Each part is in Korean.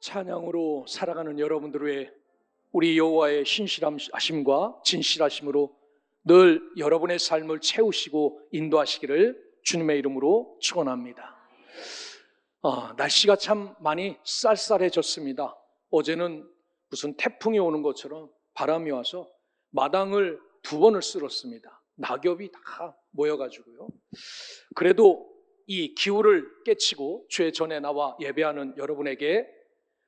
찬양으로 살아가는 여러분들 위해 우리 여호와의 신실하심과 진실하심으로 늘 여러분의 삶을 채우시고 인도하시기를 주님의 이름으로 축원합니다. 날씨가 참 많이 쌀쌀해졌습니다. 어제는 무슨 태풍이 오는 것처럼 바람이 와서 마당을 2번을 쓸었습니다. 낙엽이 다 모여가지고요. 그래도 이 기후를 깨치고 주의 전에 나와 예배하는 여러분에게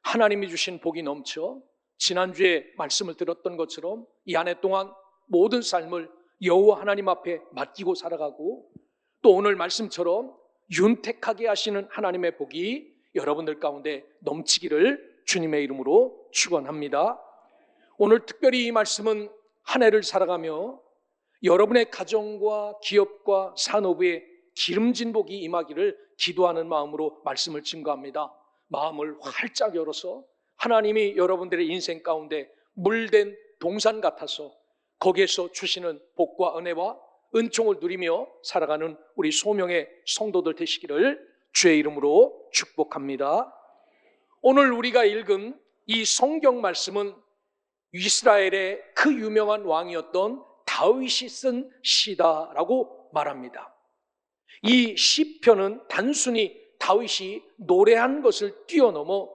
하나님이 주신 복이 넘쳐 지난주에 말씀을 들었던 것처럼 이 한 해 동안 모든 삶을 여호와 하나님 앞에 맡기고 살아가고 또 오늘 말씀처럼 윤택하게 하시는 하나님의 복이 여러분들 가운데 넘치기를 주님의 이름으로 축원합니다. 오늘 특별히 이 말씀은 한 해를 살아가며 여러분의 가정과 기업과 산업에 기름진 복이 임하기를 기도하는 마음으로 말씀을 증거합니다. 마음을 활짝 열어서 하나님이 여러분들의 인생 가운데 물된 동산 같아서 거기에서 주시는 복과 은혜와 은총을 누리며 살아가는 우리 소명의 성도들 되시기를 주의 이름으로 축복합니다. 오늘 우리가 읽은 이 성경 말씀은 이스라엘의 그 유명한 왕이었던 다윗이 쓴 시다라고 말합니다. 이 시편은 단순히 다윗이 노래한 것을 뛰어넘어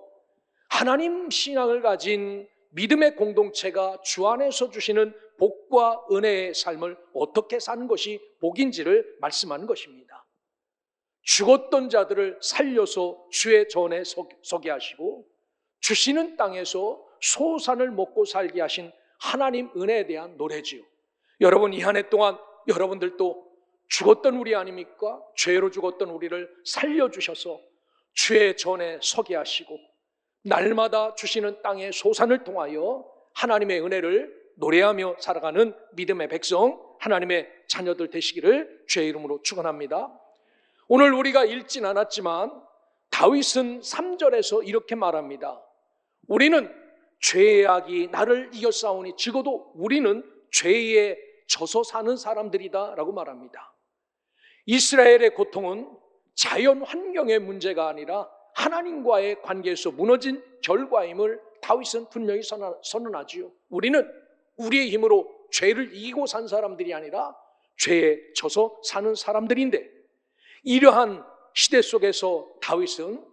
하나님 신앙을 가진 믿음의 공동체가 주 안에서 주시는 복과 은혜의 삶을 어떻게 사는 것이 복인지를 말씀하는 것입니다. 죽었던 자들을 살려서 주의 전에 서게 하시고 주시는 땅에서 소산을 먹고 살게 하신 하나님 은혜에 대한 노래지요. 여러분, 이 한 해 동안 여러분들도 죽었던 우리 아닙니까? 죄로 죽었던 우리를 살려주셔서 주의 전에 서게 하시고 날마다 주시는 땅의 소산을 통하여 하나님의 은혜를 노래하며 살아가는 믿음의 백성, 하나님의 자녀들 되시기를 주의 이름으로 축원합니다. 오늘 우리가 읽진 않았지만 다윗은 3절에서 이렇게 말합니다. 우리는 죄의 악이 나를 이겼사오니 적어도 우리는 죄에 져서 사는 사람들이다 라고 말합니다. 이스라엘의 고통은 자연 환경의 문제가 아니라 하나님과의 관계에서 무너진 결과임을 다윗은 분명히 선언하지요. 우리는 우리의 힘으로 죄를 이기고 산 사람들이 아니라 죄에 져서 사는 사람들인데, 이러한 시대 속에서 다윗은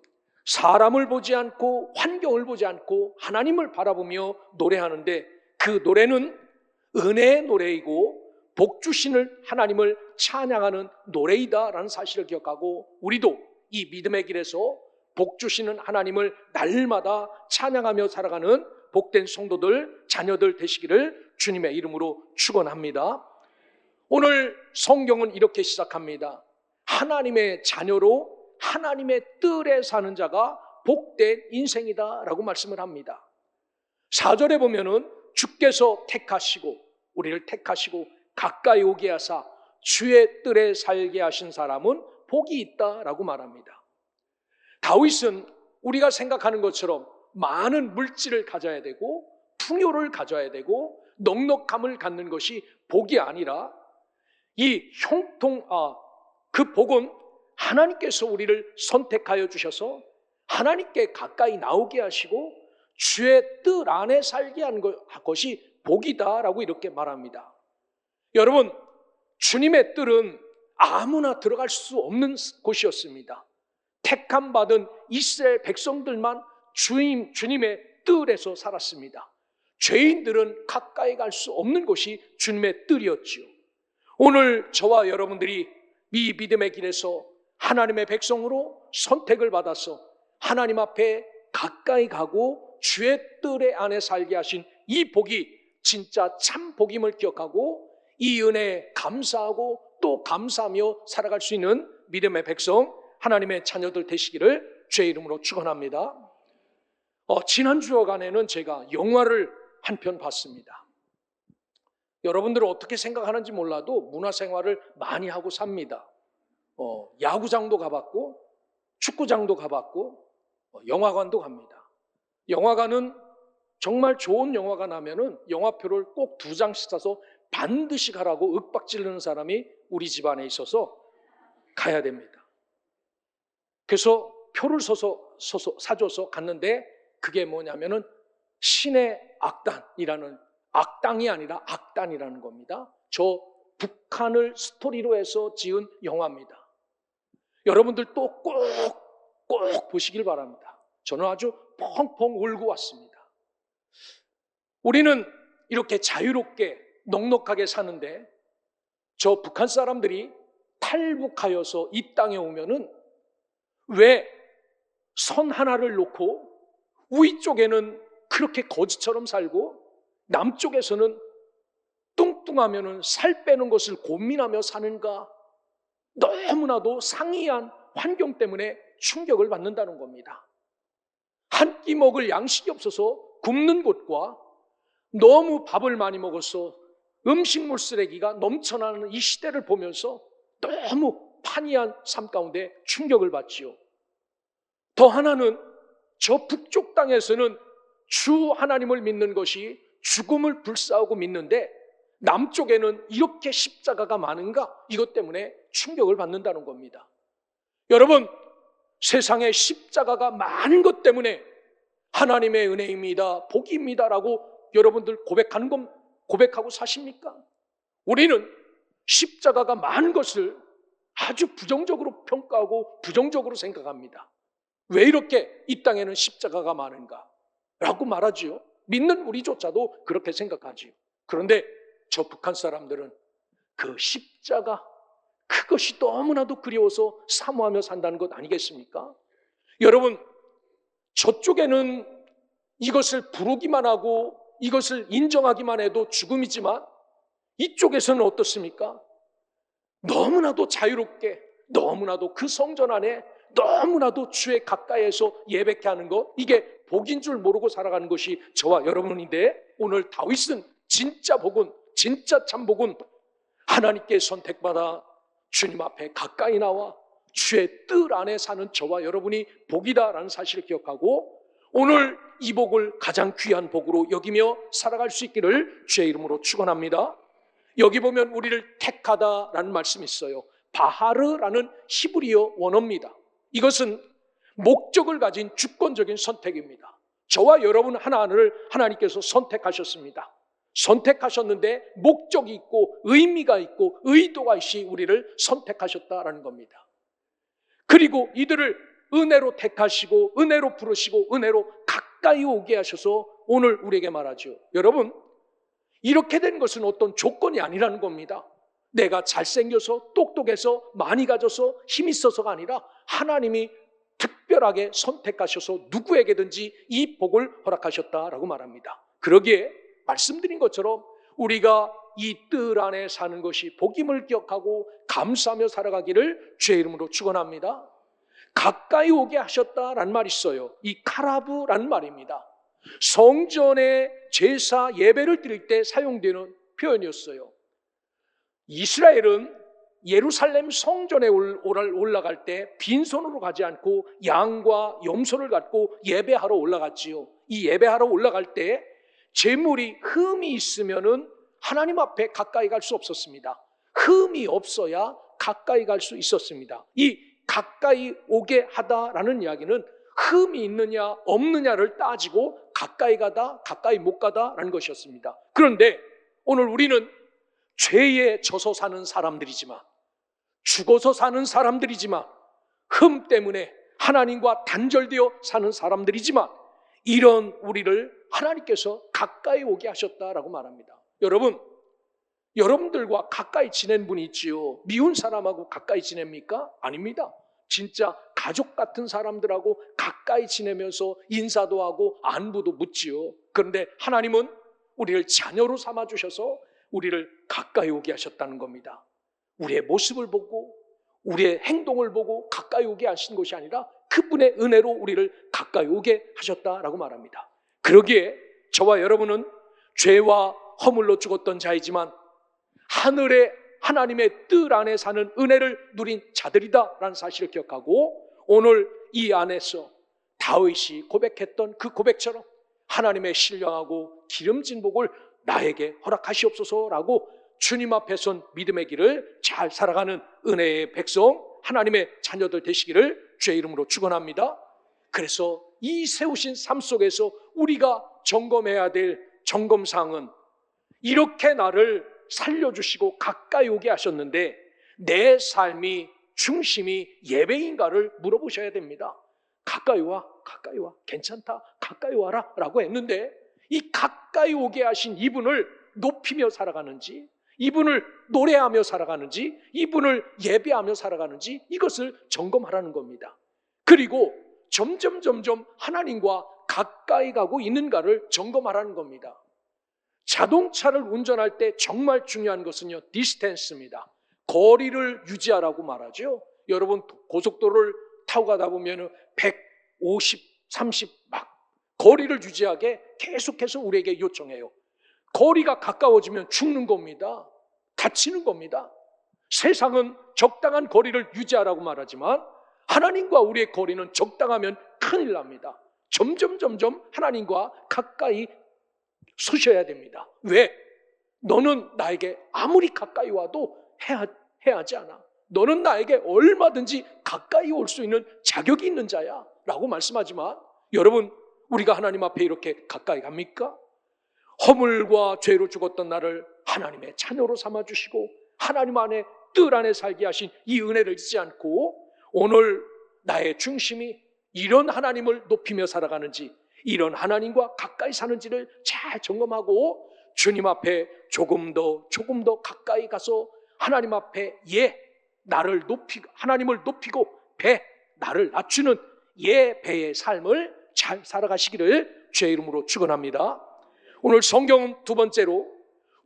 사람을 보지 않고 환경을 보지 않고 하나님을 바라보며 노래하는데, 그 노래는 은혜의 노래이고 복 주시는 하나님을 찬양하는 노래이다라는 사실을 기억하고, 우리도 이 믿음의 길에서 복 주시는 하나님을 날마다 찬양하며 살아가는 복된 성도들, 자녀들 되시기를 주님의 이름으로 축원합니다. 오늘 성경은 이렇게 시작합니다. 하나님의 자녀로 하나님의 뜰에 사는 자가 복된 인생이다 라고 말씀을 합니다. 4절에 보면은 주께서 택하시고 우리를 택하시고 가까이 오게 하사 주의 뜰에 살게 하신 사람은 복이 있다라고 말합니다. 다윗은 우리가 생각하는 것처럼 많은 물질을 가져야 되고 풍요를 가져야 되고 넉넉함을 갖는 것이 복이 아니라 그 복은 하나님께서 우리를 선택하여 주셔서 하나님께 가까이 나오게 하시고 주의 뜻 안에 살게 하는 것이 복이다라고 이렇게 말합니다. 여러분, 주님의 뜰은 아무나 들어갈 수 없는 곳이었습니다. 택함 받은 이스라엘 백성들만 주님의 뜰에서 살았습니다. 죄인들은 가까이 갈 수 없는 곳이 주님의 뜰이었지요. 오늘 저와 여러분들이 이 믿음의 길에서 하나님의 백성으로 선택을 받아서 하나님 앞에 가까이 가고 주의 뜰 안에 살게 하신 이 복이 진짜 참 복임을 기억하고 이 은혜에 감사하고 또 감사하며 살아갈 수 있는 믿음의 백성, 하나님의 자녀들 되시기를 주의 이름으로 축원합니다. 지난 주간에는 제가 영화를 한 편 봤습니다. 여러분들은 어떻게 생각하는지 몰라도 문화생활을 많이 하고 삽니다. 야구장도 가봤고 축구장도 가봤고 영화관도 갑니다. 영화관은 정말 좋은 영화가 나면은 영화표를 꼭 2장씩 사서 반드시 가라고 윽박지르는 사람이 우리 집안에 있어서 가야 됩니다. 그래서 표를 사줘서 갔는데 그게 뭐냐면은 신의 악단이라는, 악당이 아니라 악단이라는 겁니다. 저 북한을 스토리로 해서 지은 영화입니다. 여러분들도 꼭 보시길 바랍니다. 저는 아주 펑펑 울고 왔습니다. 우리는 이렇게 자유롭게 넉넉하게 사는데 저 북한 사람들이 탈북하여서 이 땅에 오면은 왜 선 하나를 놓고 위쪽에는 그렇게 거지처럼 살고 남쪽에서는 뚱뚱하면은 살 빼는 것을 고민하며 사는가? 너무나도 상이한 환경 때문에 충격을 받는다는 겁니다. 한 끼 먹을 양식이 없어서 굶는 곳과 너무 밥을 많이 먹어서 음식물 쓰레기가 넘쳐나는 이 시대를 보면서 너무 판이한 삶 가운데 충격을 받지요. 더 하나는 저 북쪽 땅에서는 주 하나님을 믿는 것이 죽음을 불사하고 믿는데 남쪽에는 이렇게 십자가가 많은가? 이것 때문에 충격을 받는다는 겁니다. 여러분, 세상에 십자가가 많은 것 때문에 하나님의 은혜입니다, 복입니다라고 여러분들 고백하고 사십니까? 우리는 십자가가 많은 것을 아주 부정적으로 평가하고 부정적으로 생각합니다. 왜 이렇게 이 땅에는 십자가가 많은가? 라고 말하지요. 믿는 우리조차도 그렇게 생각하지요. 그런데 저 북한 사람들은 그 십자가, 그것이 너무나도 그리워서 사모하며 산다는 것 아니겠습니까? 여러분, 저쪽에는 이것을 부르기만 하고 이것을 인정하기만 해도 죽음이지만 이쪽에서는 어떻습니까? 너무나도 자유롭게, 너무나도 그 성전 안에 너무나도 주의 가까이에서 예배케 하는 것, 이게 복인 줄 모르고 살아가는 것이 저와 여러분인데, 오늘 다윗은 진짜 복은, 진짜 참 복은 하나님께 선택받아 주님 앞에 가까이 나와 주의 뜻 안에 사는 저와 여러분이 복이다라는 사실을 기억하고 오늘 이 복을 가장 귀한 복으로 여기며 살아갈 수 있기를 주의 이름으로 축원합니다. 여기 보면 우리를 택하다라는 말씀이 있어요. 바하르라는 히브리어 원어입니다. 이것은 목적을 가진 주권적인 선택입니다. 저와 여러분 하나를 하나님께서 선택하셨습니다. 선택하셨는데 목적이 있고 의미가 있고 의도가 있이 우리를 선택하셨다라는 겁니다. 그리고 이들을 은혜로 택하시고 은혜로 부르시고 은혜로 가까이 오게 하셔서 오늘 우리에게 말하죠. 여러분, 이렇게 된 것은 어떤 조건이 아니라는 겁니다. 내가 잘생겨서 똑똑해서 많이 가져서 힘 있어서가 아니라 하나님이 특별하게 선택하셔서 누구에게든지 이 복을 허락하셨다라고 말합니다. 그러기에 말씀드린 것처럼 우리가 이 뜰 안에 사는 것이 복임을 기억하고 감사하며 살아가기를 주의 이름으로 축원합니다. 가까이 오게 하셨다라는 말이 있어요. 이 카라브라는 말입니다. 성전에 제사 예배를 드릴 때 사용되는 표현이었어요. 이스라엘은 예루살렘 성전에 올라갈 때 빈손으로 가지 않고 양과 염소를 갖고 예배하러 올라갔지요. 이 예배하러 올라갈 때 제물이 흠이 있으면은 하나님 앞에 가까이 갈 수 없었습니다. 흠이 없어야 가까이 갈 수 있었습니다. 이 가까이 오게 하다라는 이야기는 흠이 있느냐 없느냐를 따지고 가까이 가다 가까이 못 가다라는 것이었습니다. 그런데 오늘 우리는 죄에 져서 사는 사람들이지만, 죽어서 사는 사람들이지만, 흠 때문에 하나님과 단절되어 사는 사람들이지만, 이런 우리를 하나님께서 가까이 오게 하셨다라고 말합니다. 여러분, 여러분들과 가까이 지낸 분이 있지요. 미운 사람하고 가까이 지냅니까? 아닙니다. 진짜 가족 같은 사람들하고 가까이 지내면서 인사도 하고 안부도 묻지요. 그런데 하나님은 우리를 자녀로 삼아주셔서 우리를 가까이 오게 하셨다는 겁니다. 우리의 모습을 보고 우리의 행동을 보고 가까이 오게 하신 것이 아니라 그분의 은혜로 우리를 가까이 오게 하셨다라고 말합니다. 그러기에 저와 여러분은 죄와 허물로 죽었던 자이지만 하늘의 하나님의 뜻 안에 사는 은혜를 누린 자들이다라는 사실을 기억하고 오늘 이 안에서 다윗이 고백했던 그 고백처럼 하나님의 신령하고 기름진 복을 나에게 허락하시옵소서라고 주님 앞에 선 믿음의 길을 잘 살아가는 은혜의 백성, 하나님의 자녀들 되시기를 주의 이름으로 축원합니다. 그래서 이 세우신 삶 속에서 우리가 점검해야 될 점검사항은 이렇게 나를 살려주시고 가까이 오게 하셨는데 내 삶이 중심이 예배인가를 물어보셔야 됩니다. 가까이 와, 가까이 와, 괜찮다, 가까이 와라 라고 했는데 이 가까이 오게 하신 이분을 높이며 살아가는지, 이분을 노래하며 살아가는지, 이분을 예배하며 살아가는지 이것을 점검하라는 겁니다. 그리고 점점 하나님과 가까이 가고 있는가를 점검하라는 겁니다. 자동차를 운전할 때 정말 중요한 것은요, 디스턴스입니다. 거리를 유지하라고 말하죠. 여러분 고속도로를 타고 가다 보면 150, 30 막 거리를 유지하게 계속해서 우리에게 요청해요. 거리가 가까워지면 죽는 겁니다. 다치는 겁니다. 세상은 적당한 거리를 유지하라고 말하지만 하나님과 우리의 거리는 적당하면 큰일 납니다. 점점 하나님과 가까이 서셔야 됩니다. 왜? 너는 나에게 아무리 가까이 와도 해하지 않아. 너는 나에게 얼마든지 가까이 올 수 있는 자격이 있는 자야 라고 말씀하지만 여러분, 우리가 하나님 앞에 이렇게 가까이 갑니까? 허물과 죄로 죽었던 나를 하나님의 자녀로 삼아주시고 하나님 안에 뜰 안에 살게 하신 이 은혜를 잊지 않고 오늘 나의 중심이 이런 하나님을 높이며 살아가는지, 이런 하나님과 가까이 사는지를 잘 점검하고 주님 앞에 조금 더 가까이 가서 하나님 앞에 나를 높이고 하나님을 높이고 나를 낮추는 배의 삶을 잘 살아가시기를 주의 이름으로 축원합니다. 오늘 성경은 두 번째로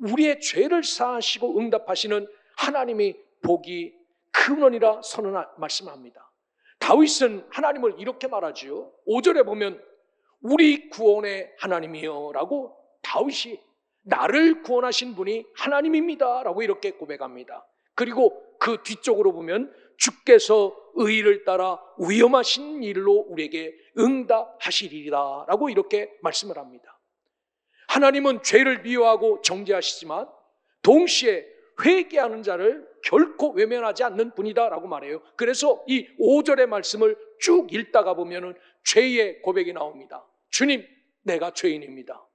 우리의 죄를 사하시고 응답하시는 하나님의 복이 근원이라 말씀합니다. 다윗은 하나님을 이렇게 말하지요. 5절에 보면 우리 구원의 하나님이여 라고 다윗이 나를 구원하신 분이 하나님입니다 라고 이렇게 고백합니다. 그리고 그 뒤쪽으로 보면 주께서 의를 따라 위험하신 일로 우리에게 응답하시리라 라고 이렇게 말씀을 합니다. 하나님은 죄를 미워하고 정죄하시지만 동시에 회개하는 자를 결코 외면하지 않는 분이다 라고 말해요. 그래서 이 5절의 말씀을 쭉 읽다가 보면은 죄의 고백이 나옵니다. 주님, 내가 죄인입니다.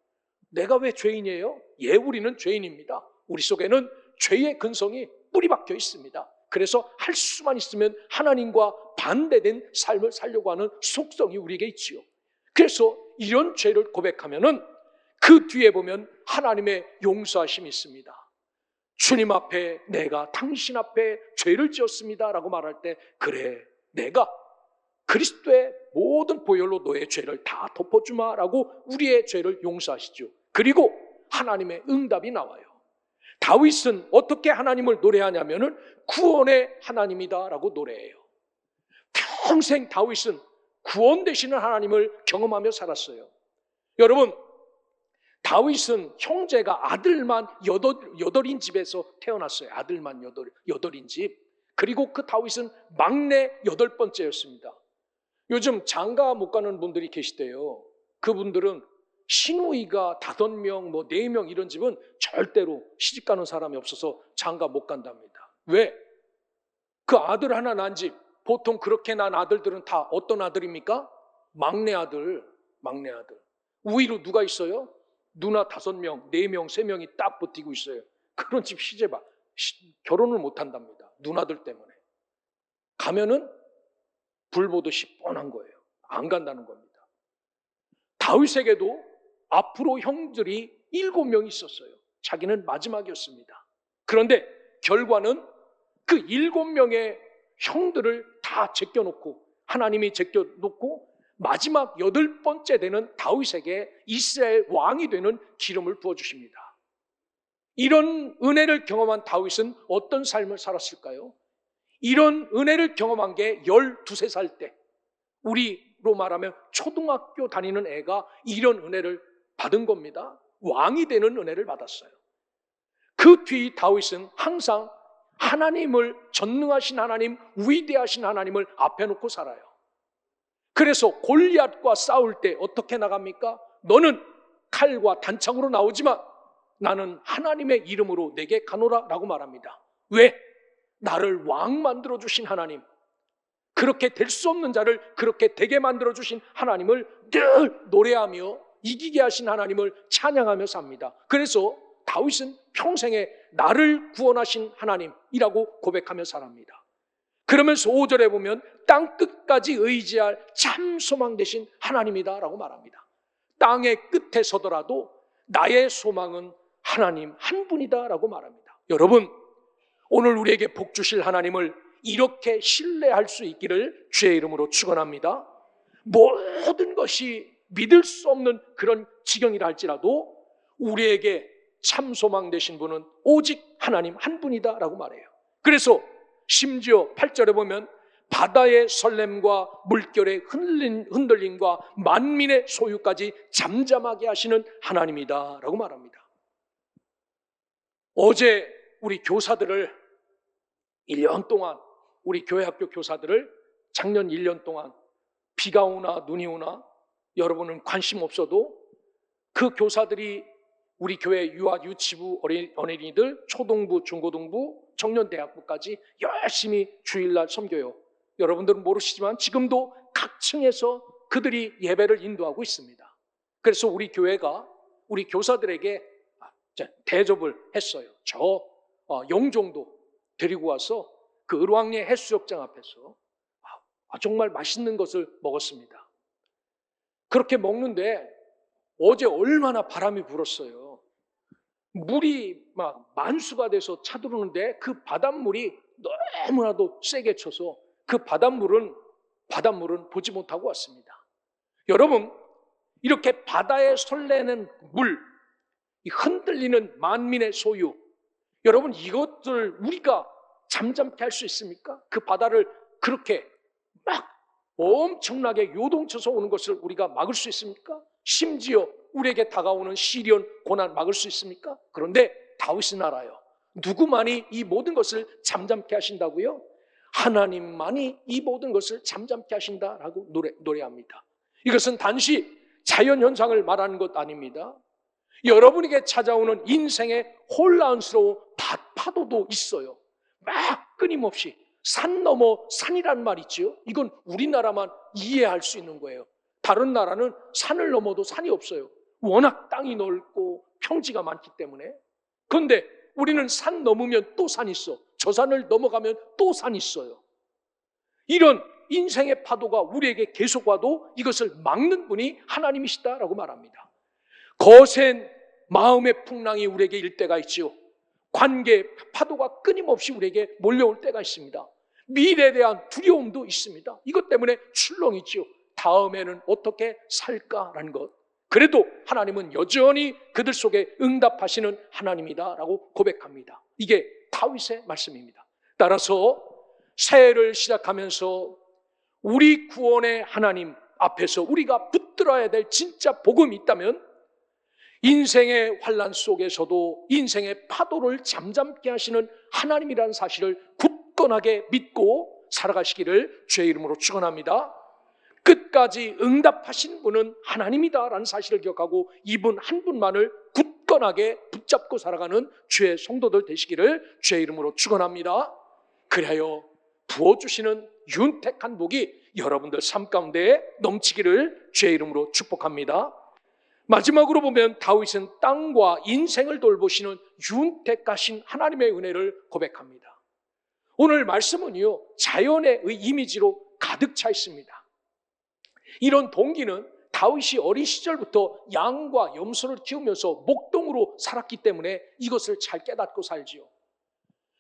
내가 왜 죄인이에요? 우리는 죄인입니다. 우리 속에는 죄의 근성이 뿌리 박혀 있습니다. 그래서 할 수만 있으면 하나님과 반대된 삶을 살려고 하는 속성이 우리에게 있지요. 그래서 이런 죄를 고백하면은 그 뒤에 보면 하나님의 용서하심이 있습니다. 주님 앞에 내가 당신 앞에 죄를 지었습니다 라고 말할 때 그래, 내가 그리스도의 모든 보혈로 너의 죄를 다 덮어주마 라고 우리의 죄를 용서하시죠. 그리고 하나님의 응답이 나와요. 다윗은 어떻게 하나님을 노래하냐면은 구원의 하나님이다 라고 노래해요. 평생 다윗은 구원 되시는 하나님을 경험하며 살았어요. 여러분, 다윗은 형제가 아들만 여덟인 집에서 태어났어요. 아들만 여덟인 집. 그리고 그 다윗은 막내 8번째였습니다. 요즘 장가 못 가는 분들이 계시대요. 그분들은 시누이가 5명, 4명 이런 집은 절대로 시집 가는 사람이 없어서 장가 못 간답니다. 왜? 그 아들 하나 난 집, 보통 그렇게 난 아들들은 다 어떤 아들입니까? 막내 아들. 우위로 누가 있어요? 누나 5명, 4명, 3명이 딱 버티고 있어요. 그런 집 결혼을 못 한답니다. 누나들 때문에. 가면은 불 보듯이 뻔한 거예요. 안 간다는 겁니다. 다윗에게도 앞으로 형들이 7명 있었어요. 자기는 마지막이었습니다. 그런데 결과는 그 7명의 형들을 다 제껴놓고 하나님이 제껴놓고 마지막 8번째 되는 다윗에게 이스라엘 왕이 되는 기름을 부어주십니다. 이런 은혜를 경험한 다윗은 어떤 삶을 살았을까요? 이런 은혜를 경험한 게 12살 때, 우리로 말하면 초등학교 다니는 애가 이런 은혜를 받은 겁니다. 왕이 되는 은혜를 받았어요. 그 뒤 다윗은 항상 하나님을, 전능하신 하나님, 위대하신 하나님을 앞에 놓고 살아요. 그래서 골리앗과 싸울 때 어떻게 나갑니까? 너는 칼과 단창으로 나오지만 나는 하나님의 이름으로 내게 가노라 라고 말합니다. 왜? 나를 왕 만들어주신 하나님, 그렇게 될 수 없는 자를 그렇게 되게 만들어주신 하나님을 늘 노래하며 이기게 하신 하나님을 찬양하며 삽니다. 그래서 다윗은 평생에 나를 구원하신 하나님이라고 고백하며 살합니다. 그러면서 5절에 보면 땅 끝까지 의지할 참 소망 되신 하나님이다라고 말합니다. 땅의 끝에 서더라도 나의 소망은 하나님 한 분이다라고 말합니다. 여러분, 오늘 우리에게 복 주실 하나님을 이렇게 신뢰할 수 있기를 주의 이름으로 축원합니다. 모든 것이 믿을 수 없는 그런 지경이라 할지라도 우리에게 참 소망 되신 분은 오직 하나님 한 분이다라고 말해요. 그래서 심지어 8절에 보면 바다의 설렘과 물결의 흔들림과 만민의 소유까지 잠잠하게 하시는 하나님이다라고 말합니다. 어제 우리 교사들을 1년 동안, 우리 교회학교 교사들을 작년 1년 동안 비가 오나 눈이 오나 여러분은 관심 없어도 그 교사들이 우리 교회 유아 유치부 어린이들, 초등부, 중고등부, 청년대학부까지 열심히 주일날 섬겨요. 여러분들은 모르시지만 지금도 각 층에서 그들이 예배를 인도하고 있습니다. 그래서 우리 교회가 우리 교사들에게 대접을 했어요. 저 영종도 데리고 와서 그 을왕리 해수욕장 앞에서 정말 맛있는 것을 먹었습니다. 그렇게 먹는데 어제 얼마나 바람이 불었어요. 물이 막 만수가 돼서 차들어오는데 그 바닷물이 너무나도 세게 쳐서 그 바닷물은 보지 못하고 왔습니다. 여러분, 이렇게 바다에 설레는 물, 이 흔들리는 만민의 소유, 여러분 이것들 우리가 잠잠케 할 수 있습니까? 그 바다를 그렇게 막 엄청나게 요동쳐서 오는 것을 우리가 막을 수 있습니까? 심지어 우리에게 다가오는 시련, 고난 막을 수 있습니까? 그런데 다윗은 알아요. 누구만이 이 모든 것을 잠잠케 하신다고요? 하나님만이 이 모든 것을 잠잠케 하신다라고 노래합니다. 이것은 단지 자연현상을 말하는 것 아닙니다. 여러분에게 찾아오는 인생의 혼란스러운 파도도 있어요. 막 끊임없이 산 넘어 산이란 말 있죠. 이건 우리나라만 이해할 수 있는 거예요. 다른 나라는 산을 넘어도 산이 없어요. 워낙 땅이 넓고 평지가 많기 때문에. 그런데 우리는 산 넘으면 또 산 있어. 저 산을 넘어가면 또 산 있어요. 이런 인생의 파도가 우리에게 계속 와도 이것을 막는 분이 하나님이시다라고 말합니다. 거센 마음의 풍랑이 우리에게 일 때가 있죠. 관계 파도가 끊임없이 우리에게 몰려올 때가 있습니다. 미래에 대한 두려움도 있습니다. 이것 때문에 출렁이죠. 다음에는 어떻게 살까라는 것. 그래도 하나님은 여전히 그들 속에 응답하시는 하나님이다라고 고백합니다. 이게 다윗의 말씀입니다. 따라서 새해를 시작하면서 우리 구원의 하나님 앞에서 우리가 붙들어야 될 진짜 복음이 있다면 인생의 환난 속에서도 인생의 파도를 잠잠케 하시는 하나님이라는 사실을 굳건하게 믿고 살아가시기를 주의 이름으로 축원합니다. 끝까지 응답하신 분은 하나님이다라는 사실을 기억하고 이분 한 분만을 굳건하게 붙잡고 살아가는 주의 성도들 되시기를 주의 이름으로 축원합니다. 그래요, 부어주시는 윤택한 복이 여러분들 삶 가운데 넘치기를 주의 이름으로 축복합니다. 마지막으로 보면 다윗은 땅과 인생을 돌보시는 윤택하신 하나님의 은혜를 고백합니다. 오늘 말씀은요, 자연의 이미지로 가득 차 있습니다. 이런 동기는 다윗이 어린 시절부터 양과 염소를 키우면서 목동으로 살았기 때문에 이것을 잘 깨닫고 살지요.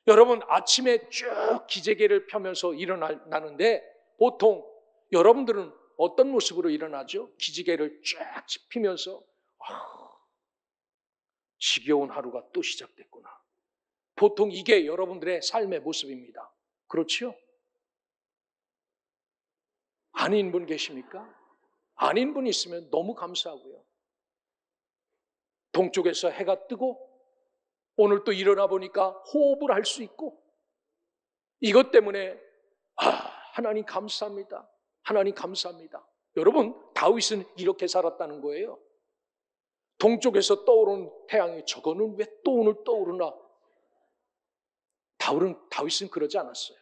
여러분, 아침에 쭉 기재개를 펴면서 일어나는데 보통 여러분들은 어떤 모습으로 일어나죠? 기지개를 쫙 펴면서 지겨운 하루가 또 시작됐구나. 보통 이게 여러분들의 삶의 모습입니다. 그렇죠? 아닌 분 계십니까? 아닌 분 있으면 너무 감사하고요. 동쪽에서 해가 뜨고 오늘 또 일어나 보니까 호흡을 할 수 있고 이것 때문에 하나님 감사합니다. 하나님 감사합니다. 여러분, 다윗은 이렇게 살았다는 거예요. 동쪽에서 떠오르는 태양이 저거는 왜 또 오늘 떠오르나? 다윗은 그러지 않았어요.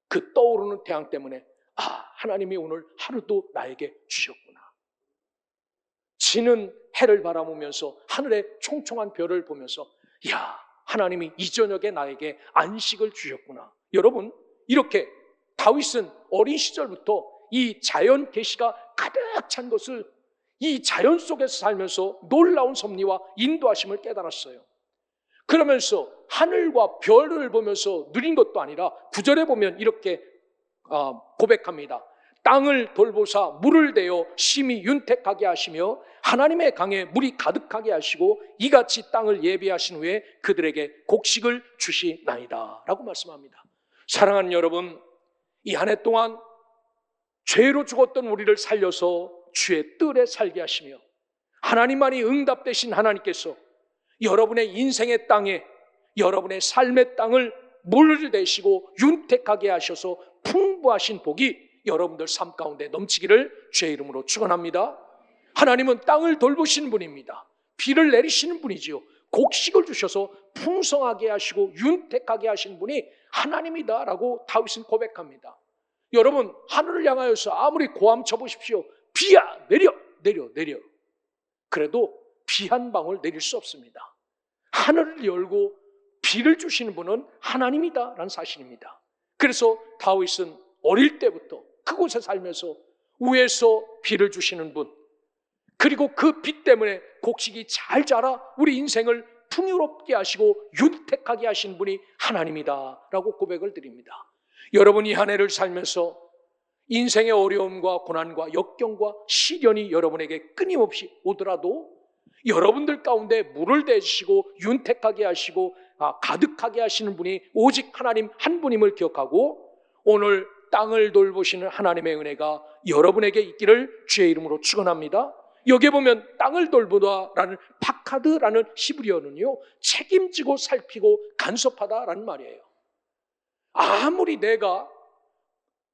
그 떠오르는 태양 때문에 하나님이 오늘 하루도 나에게 주셨구나. 지는 해를 바라보면서 하늘의 총총한 별을 보면서 하나님이 이 저녁에 나에게 안식을 주셨구나. 여러분, 이렇게 다윗은 어린 시절부터 이 자연 계시가 가득 찬 것을, 이 자연 속에서 살면서 놀라운 섭리와 인도하심을 깨달았어요. 그러면서 하늘과 별을 보면서 누린 것도 아니라 9절에 보면 이렇게 고백합니다. 땅을 돌보사 물을 대어 심히 윤택하게 하시며 하나님의 강에 물이 가득하게 하시고 이같이 땅을 예비하신 후에 그들에게 곡식을 주시나이다 라고 말씀합니다. 사랑하는 여러분, 이 한 해 동안 죄로 죽었던 우리를 살려서 주의 뜰에 살게 하시며 하나님만이 응답되신 하나님께서 여러분의 인생의 땅에, 여러분의 삶의 땅을 물을 대시고 윤택하게 하셔서 풍부하신 복이 여러분들 삶 가운데 넘치기를 주의 이름으로 축원합니다. 하나님은 땅을 돌보시는 분입니다. 비를 내리시는 분이지요. 곡식을 주셔서 풍성하게 하시고 윤택하게 하신 분이 하나님이다 라고 다윗은 고백합니다. 여러분, 하늘을 향하여서 아무리 고함 쳐보십시오. 비야 내려. 그래도 비 한 방울 내릴 수 없습니다. 하늘을 열고 비를 주시는 분은 하나님이다 라는 사실입니다. 그래서 다윗은 어릴 때부터 그곳에 살면서 위에서 비를 주시는 분, 그리고 그 비 때문에 곡식이 잘 자라 우리 인생을 풍요롭게 하시고 윤택하게 하신 분이 하나님이다 라고 고백을 드립니다. 여러분이 한 해를 살면서 인생의 어려움과 고난과 역경과 시련이 여러분에게 끊임없이 오더라도 여러분들 가운데 물을 대시고 윤택하게 하시고 가득하게 하시는 분이 오직 하나님 한 분임을 기억하고 오늘 땅을 돌보시는 하나님의 은혜가 여러분에게 있기를 주의 이름으로 축원합니다. 여기에 보면 땅을 돌보다라는 파카드라는 히브리어는요, 책임지고 살피고 간섭하다라는 말이에요. 아무리 내가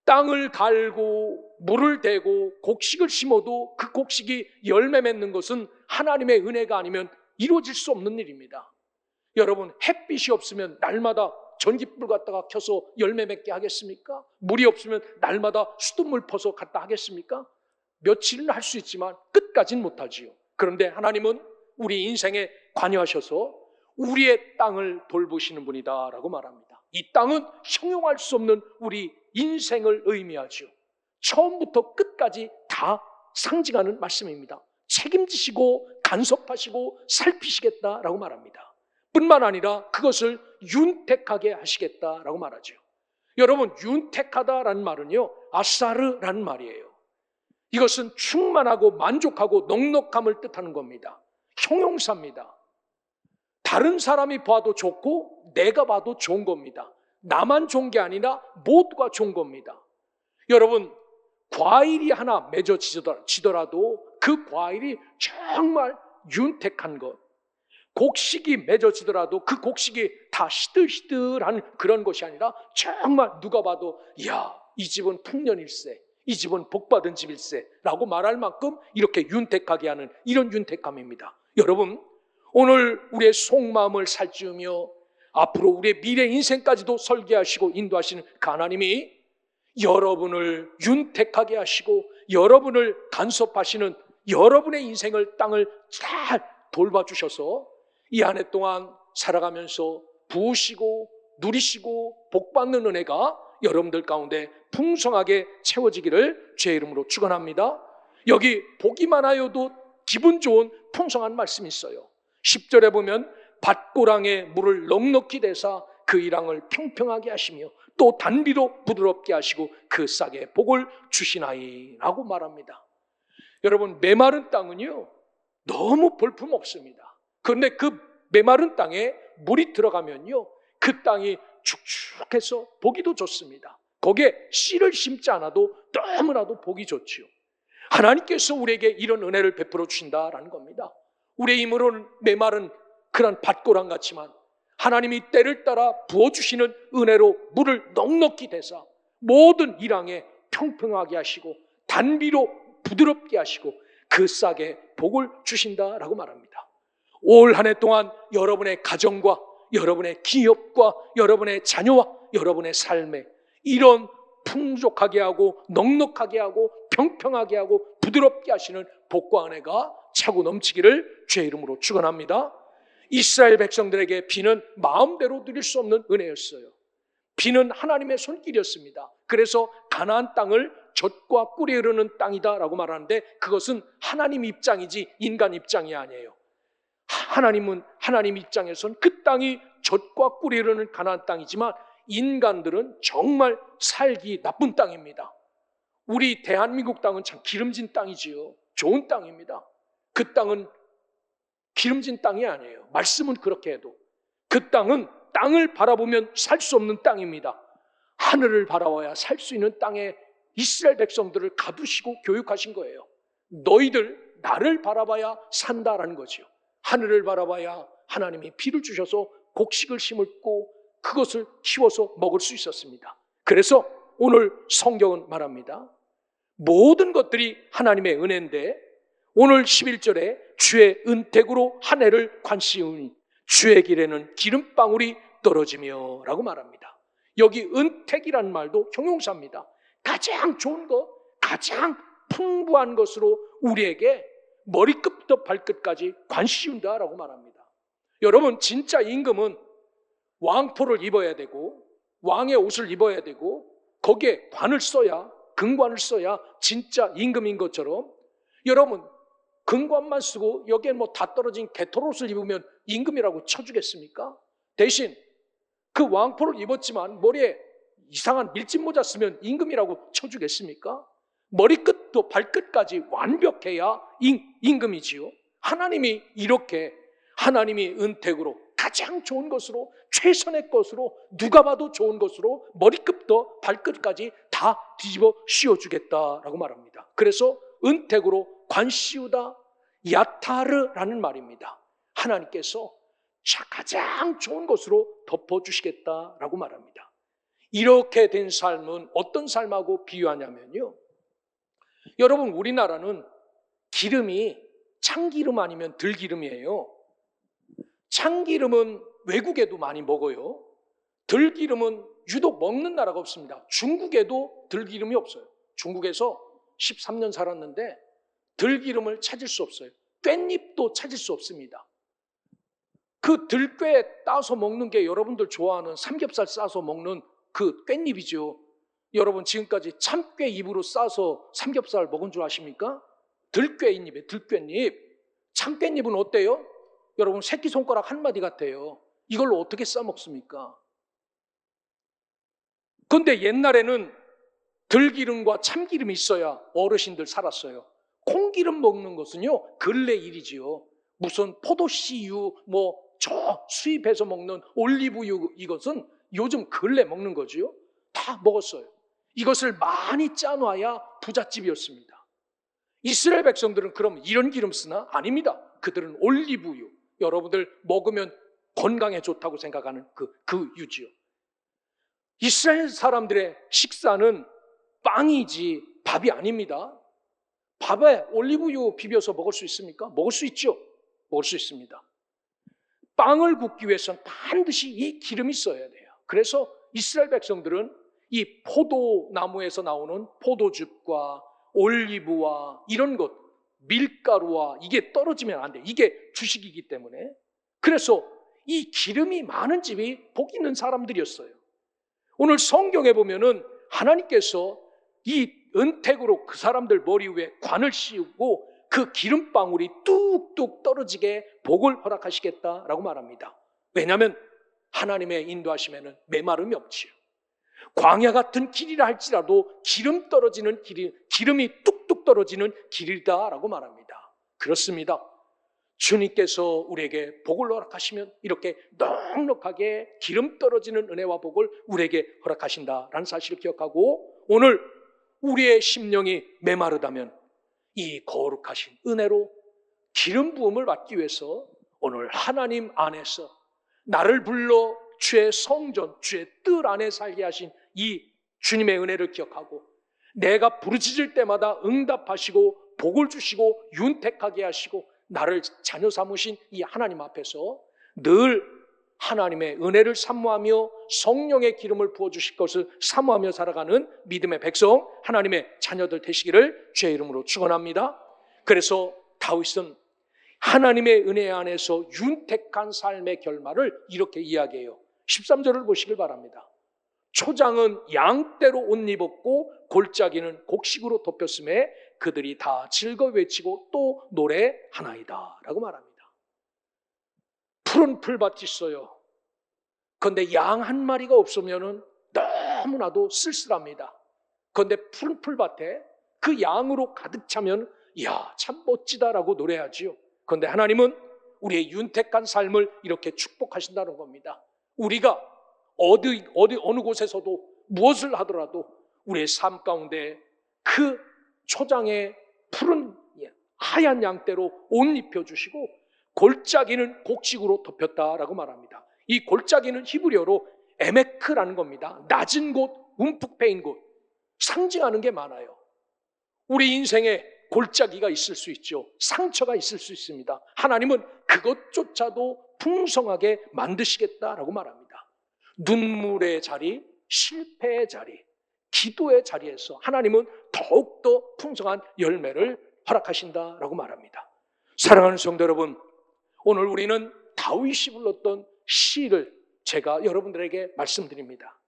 땅을 갈고 물을 대고 곡식을 심어도 그 곡식이 열매 맺는 것은 하나님의 은혜가 아니면 이루어질 수 없는 일입니다. 여러분, 햇빛이 없으면 날마다 전기불 갖다가 켜서 열매 맺게 하겠습니까? 물이 없으면 날마다 수돗물 퍼서 갖다 하겠습니까? 며칠은 할 수 있지만 끝까지는 못하지요. 그런데 하나님은 우리 인생에 관여하셔서 우리의 땅을 돌보시는 분이다라고 말합니다. 이 땅은 형용할 수 없는 우리 인생을 의미하죠. 처음부터 끝까지 다 상징하는 말씀입니다. 책임지시고 간섭하시고 살피시겠다라고 말합니다. 뿐만 아니라 그것을 윤택하게 하시겠다라고 말하죠. 여러분, 윤택하다라는 말은요, 아사르라는 말이에요. 이것은 충만하고 만족하고 넉넉함을 뜻하는 겁니다. 형용사입니다. 다른 사람이 봐도 좋고 내가 봐도 좋은 겁니다. 나만 좋은 게 아니라 모두가 좋은 겁니다. 여러분, 과일이 하나 맺어지더라도 그 과일이 정말 윤택한 것, 곡식이 맺어지더라도 그 곡식이 다 시들시들한 그런 것이 아니라 정말 누가 봐도 이 집은 풍년일세, 이 집은 복받은 집일세 라고 말할 만큼 이렇게 윤택하게 하는 이런 윤택감입니다. 여러분, 오늘 우리의 속마음을 살찌우며 앞으로 우리의 미래 인생까지도 설계하시고 인도하시는 그 하나님이 여러분을 윤택하게 하시고 여러분을 간섭하시는 여러분의 인생을 땅을 잘 돌봐주셔서 이 한 해 동안 살아가면서 부으시고 누리시고 복받는 은혜가 여러분들 가운데 풍성하게 채워지기를 주의 이름으로 축원합니다. 여기 복이 많아요도 기분 좋은 풍성한 말씀이 있어요. 10절에 보면 밭고랑에 물을 넉넉히 대사 그 일항을 평평하게 하시며 또 단비로 부드럽게 하시고 그 싹에 복을 주시나이 라고 말합니다. 여러분, 메마른 땅은요 너무 볼품 없습니다. 그런데 그 메마른 땅에 물이 들어가면요 그 땅이 축축해서 보기도 좋습니다. 거기에 씨를 심지 않아도 너무나도 보기 좋지요. 하나님께서 우리에게 이런 은혜를 베풀어 주신다라는 겁니다. 우리의 힘으로는 메마른 그런 밭고랑 같지만 하나님이 때를 따라 부어주시는 은혜로 물을 넉넉히 대사 모든 일항에 평평하게 하시고 단비로 부드럽게 하시고 그 싹에 복을 주신다라고 말합니다. 올 한 해 동안 여러분의 가정과 여러분의 기업과 여러분의 자녀와 여러분의 삶에 이런 풍족하게 하고 넉넉하게 하고 평평하게 하고 부드럽게 하시는 복과 은혜가 차고 넘치기를 주의 이름으로 축원합니다. 이스라엘 백성들에게 비는 마음대로 누릴 수 없는 은혜였어요. 비는 하나님의 손길이었습니다. 그래서 가나안 땅을 젖과 꿀이 흐르는 땅이다라고 말하는데 그것은 하나님 입장이지 인간 입장이 아니에요. 하나님 입장에서는 그 땅이 젖과 꿀이 흐르는 가나안 땅이지만 인간들은 정말 살기 나쁜 땅입니다. 우리 대한민국 땅은 참 기름진 땅이지요. 좋은 땅입니다. 그 땅은 기름진 땅이 아니에요. 말씀은 그렇게 해도 그 땅은 땅을 바라보면 살 수 없는 땅입니다. 하늘을 바라봐야 살 수 있는 땅에 이스라엘 백성들을 가두시고 교육하신 거예요. 너희들 나를 바라봐야 산다라는 거죠. 하늘을 바라봐야 하나님이 비를 주셔서 곡식을 심고 그것을 키워서 먹을 수 있었습니다. 그래서 오늘 성경은 말합니다. 모든 것들이 하나님의 은혜인데 오늘 11절에 주의 은택으로 한 해를 관시우니 주의 길에는 기름방울이 떨어지며 라고 말합니다. 여기 은택이라는 말도 형용사입니다. 가장 좋은 것, 가장 풍부한 것으로 우리에게 머리끝부터 발끝까지 관시운다라고 말합니다. 여러분, 진짜 임금은 왕포를 입어야 되고 왕의 옷을 입어야 되고 거기에 관을 써야, 금관을 써야 진짜 임금인 것처럼 여러분, 금관만 쓰고 여기에 뭐 다 떨어진 개털옷을 입으면 임금이라고 쳐주겠습니까? 대신 그 왕포를 입었지만 머리에 이상한 밀짚 모자 쓰면 임금이라고 쳐주겠습니까? 머리끝도 발끝까지 완벽해야 임금이지요. 하나님이 이렇게 하나님이 은택으로 가장 좋은 것으로 최선의 것으로 누가 봐도 좋은 것으로 머리끝부터 발끝까지 다 뒤집어 씌워주겠다라고 말합니다. 그래서 은택으로 관시우다 야타르라는 말입니다. 하나님께서 가장 좋은 것으로 덮어주시겠다라고 말합니다. 이렇게 된 삶은 어떤 삶하고 비유하냐면요, 여러분, 우리나라는 기름이 참기름 아니면 들기름이에요. 참기름은 외국에도 많이 먹어요. 들기름은 유독 먹는 나라가 없습니다. 중국에도 들기름이 없어요. 중국에서 13년 살았는데 들기름을 찾을 수 없어요. 깻잎도 찾을 수 없습니다. 그 들깨 따서 먹는 게 여러분들 좋아하는 삼겹살 싸서 먹는 그 깻잎이죠. 여러분, 지금까지 참깨 잎으로 싸서 삼겹살 먹은 줄 아십니까? 들깨잎이에요. 들깨잎. 참깨잎은 어때요? 여러분, 새끼손가락 한 마디 같아요. 이걸로 어떻게 싸 먹습니까? 그런데 옛날에는 들기름과 참기름이 있어야 어르신들 살았어요. 콩기름 먹는 것은요, 근래 일이지요. 무슨 포도씨유, 저 수입해서 먹는 올리브유, 이것은 요즘 근래 먹는 거지요. 다 먹었어요. 이것을 많이 짜놔야 부잣집이었습니다. 이스라엘 백성들은 그럼 이런 기름 쓰나? 아닙니다. 그들은 올리브유, 여러분들 먹으면 건강에 좋다고 생각하는 그 유지요. 이스라엘 사람들의 식사는 빵이지 밥이 아닙니다. 밥에 올리브유 비벼서 먹을 수 있습니까? 먹을 수 있죠. 먹을 수 있습니다. 빵을 굽기 위해서는 반드시 이 기름이 있어야 돼요. 그래서 이스라엘 백성들은 이 포도나무에서 나오는 포도즙과 올리브와 이런 것, 밀가루와 이게 떨어지면 안 돼. 이게 주식이기 때문에. 그래서 이 기름이 많은 집이 복 있는 사람들이었어요. 오늘 성경에 보면은 하나님께서 이 은택으로 그 사람들 머리 위에 관을 씌우고 그 기름방울이 뚝뚝 떨어지게 복을 허락하시겠다라고 말합니다. 왜냐하면 하나님의 인도하심에는 메마름이 없지요. 광야 같은 길이라 할지라도 기름 떨어지는 기름이 뚝뚝 떨어지는 길이다라고 말합니다. 그렇습니다. 주님께서 우리에게 복을 허락하시면 이렇게 넉넉하게 기름 떨어지는 은혜와 복을 우리에게 허락하신다라는 사실을 기억하고, 오늘 우리의 심령이 메마르다면 이 거룩하신 은혜로 기름 부음을 받기 위해서 오늘 하나님 안에서 나를 불러 주의 성전, 주의 뜰 안에 살게 하신 이 주님의 은혜를 기억하고, 내가 부르짖을 때마다 응답하시고 복을 주시고 윤택하게 하시고 나를 자녀 삼으신 이 하나님 앞에서 늘 하나님의 은혜를 사모하며 성령의 기름을 부어주실 것을 사모하며 살아가는 믿음의 백성, 하나님의 자녀들 되시기를 주의 이름으로 축원합니다. 그래서 다윗은 하나님의 은혜 안에서 윤택한 삶의 결말을 이렇게 이야기해요. 13절을 보시길 바랍니다. 초장은 양떼로 옷 입었고 골짜기는 곡식으로 덮였음에 그들이 다 즐거이 외치고 또 노래하나이다 라고 말합니다. 푸른 풀밭이 있어요. 그런데 양 한 마리가 없으면 너무나도 쓸쓸합니다. 그런데 푸른 풀밭에 그 양으로 가득 차면 이야 참 멋지다라고 노래하지요. 그런데 하나님은 우리의 윤택한 삶을 이렇게 축복하신다는 겁니다. 우리가 어느 곳에서도 무엇을 하더라도 우리의 삶 가운데 그 초장에 푸른 하얀 양떼로 옷 입혀주시고 골짜기는 곡식으로 덮였다라고 말합니다. 이 골짜기는 히브리어로 에메크라는 겁니다. 낮은 곳, 움푹 패인 곳, 상징하는 게 많아요. 우리 인생에 골짜기가 있을 수 있죠. 상처가 있을 수 있습니다. 하나님은 그것조차도 풍성하게 만드시겠다라고 말합니다. 눈물의 자리, 실패의 자리, 기도의 자리에서 하나님은 더욱더 풍성한 열매를 허락하신다라고 말합니다. 사랑하는 성도 여러분, 오늘 우리는 다윗이 불렀던 시를 제가 여러분들에게 말씀드립니다.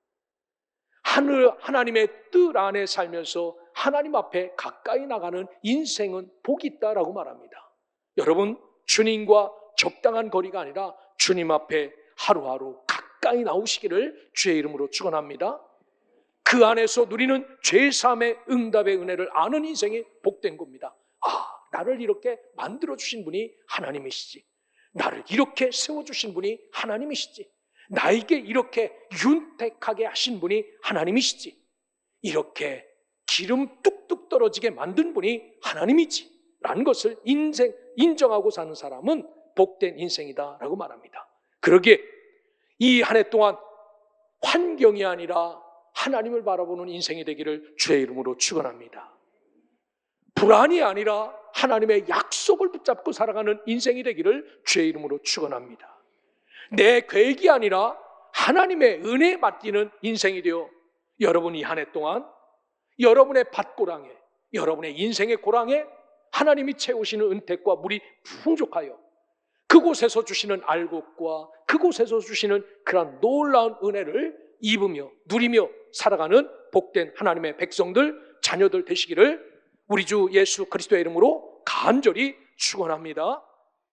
하나님의 뜻 안에 살면서 하나님 앞에 가까이 나가는 인생은 복이 있다라고 말합니다. 여러분, 주님과 적당한 거리가 아니라 주님 앞에 하루하루 가까이 나오시기를 주의 이름으로 축원합니다. 그 안에서 누리는 죄사함의 응답의 은혜를 아는 인생이 복된 겁니다. 나를 이렇게 만들어주신 분이 하나님이시지, 나를 이렇게 세워주신 분이 하나님이시지, 나에게 이렇게 윤택하게 하신 분이 하나님이시지, 이렇게 기름 뚝뚝 떨어지게 만든 분이 하나님이지 라는 것을 인정하고 사는 사람은 복된 인생이다라고 말합니다. 그러기에 이 한 해 동안 환경이 아니라 하나님을 바라보는 인생이 되기를 주의 이름으로 축원합니다. 불안이 아니라 하나님의 약속을 붙잡고 살아가는 인생이 되기를 주의 이름으로 축원합니다. 내 계획이 아니라 하나님의 은혜에 맡기는 인생이 되어 여러분이 한 해 동안 여러분의 밭고랑에, 여러분의 인생의 고랑에 하나님이 채우시는 은택과 물이 풍족하여 그곳에서 주시는 알곡과 그곳에서 주시는 그런 놀라운 은혜를 입으며 누리며 살아가는 복된 하나님의 백성들, 자녀들 되시기를 우리 주 예수 그리스도의 이름으로 간절히 축원합니다.